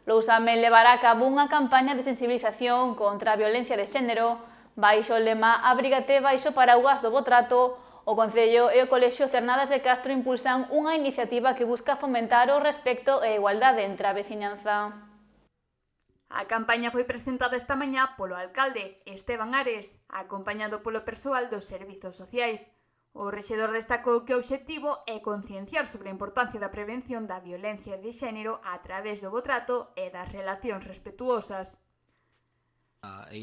Lousame levará a cabo unha campaña de sensibilización contra a violencia de xénero baixo o lema Abrígate baixo paraugas do bo trato. O Concello e o Colexio Cernadas de Castro impulsan unha iniciativa que busca fomentar o respecto e a igualdade entre a veciñanza. A campaña foi presentada esta mañá polo alcalde Esteban Ares, acompañado polo persoal dos servizos sociais. O rexedor destacou que o obxectivo é concienciar sobre a importancia da prevención da violencia de xénero a través do bo trato e das relacións respetuosas.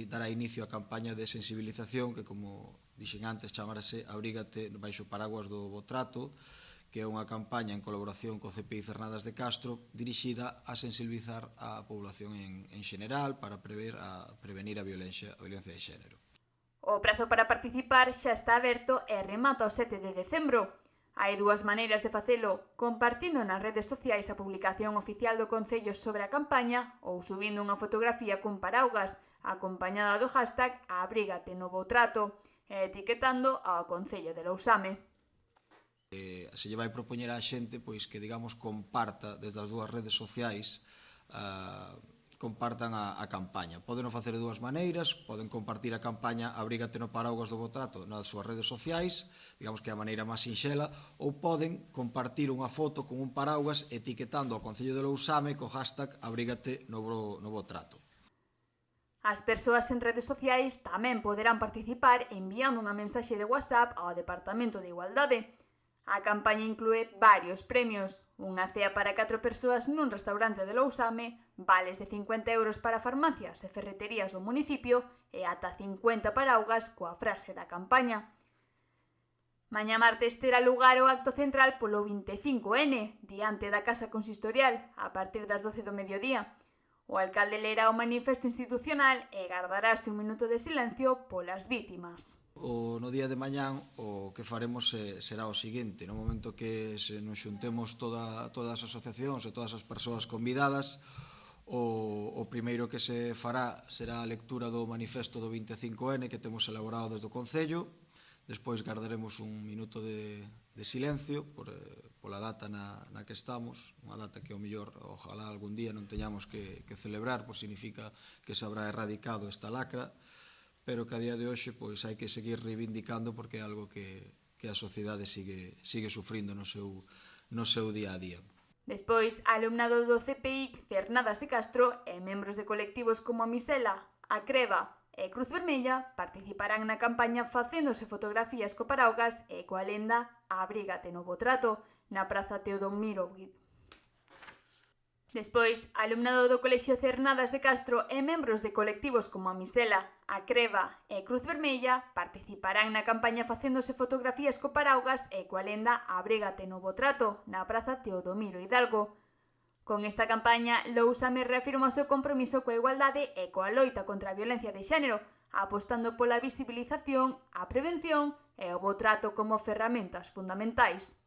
Dará inicio a campaña de sensibilización que, como dixen antes, chamarase Abrígate baixo paraguas do bo trato, que é unha campaña en colaboración co CPI Cernadas de Castro dirixida a sensibilizar a población en xeral para prevenir a violencia de xénero. O prazo para participar xa está aberto e remata o 7 de decembro. Hai dúas maneiras de facelo, compartindo nas redes sociais a publicación oficial do Concello sobre a campaña ou subindo unha fotografía cun paraugas acompañada do hashtag Abrígate no bo trato e etiquetando ao Concello de Lousame. Se lle vai propoñer á xente pois que, digamos, comparta desde as dúas redes sociais compartan a campaña. Poden facer de dúas maneiras, poden compartir a campaña Abrígate no paraugas do bo trato nas súas redes sociais, digamos que é a maneira máis sinxela, ou poden compartir unha foto con un paraugas etiquetando ao Concello de Lousame co hashtag Abrígate no bo trato. As persoas en redes sociais tamén poderán participar enviando unha mensaxe de WhatsApp ao Departamento de Igualdade. A campaña inclúe varios premios, unha cea para 4 persoas nun restaurante de Lousame, vales de 50 euros para farmacias e ferreterías do municipio e ata 50 paraugas coa frase da campaña. Mañá martes terá lugar o acto central polo 25N, diante da Casa Consistorial, a partir das 12 do mediodía. O alcalde lerá o manifesto institucional e gardarase un minuto de silencio polas vítimas. No día de mañán o que faremos será o seguinte: no momento que nos xuntemos todas as asociacións e todas as persoas convidadas, o primeiro que se fará será a lectura do manifesto do 25N que temos elaborado desde o Concello. Despois guardaremos un minuto de silencio pola data na que estamos, unha data que ao mellor ojalá algún día non teñamos que celebrar, pois significa que se habrá erradicado esta lacra, pero que a día de hoxe pois hai que seguir reivindicando porque é algo que a sociedade sigue sufrindo no seu día a día. Despois, alumnado do CPI Cernadas de Castro e membros de colectivos como a Misela, a Creva e Cruz Vermella participarán na campaña facéndose fotografías co paraugas e coa lenda Abrígate no bo trato na Praza Teodomiro. Despois, alumnado do Colexio Cernadas de Castro e membros de colectivos como a Misela, a Creva e Cruz Vermella participarán na campaña facéndose fotografías co paraugas e coa lenda Abrígate no bo trato na Praza Teodomiro Hidalgo. Con esta campaña, Lousame reafirma o seu compromiso coa igualdade e coa loita contra a violencia de xénero, apostando pola visibilización, a prevención e o bo trato como ferramentas fundamentais.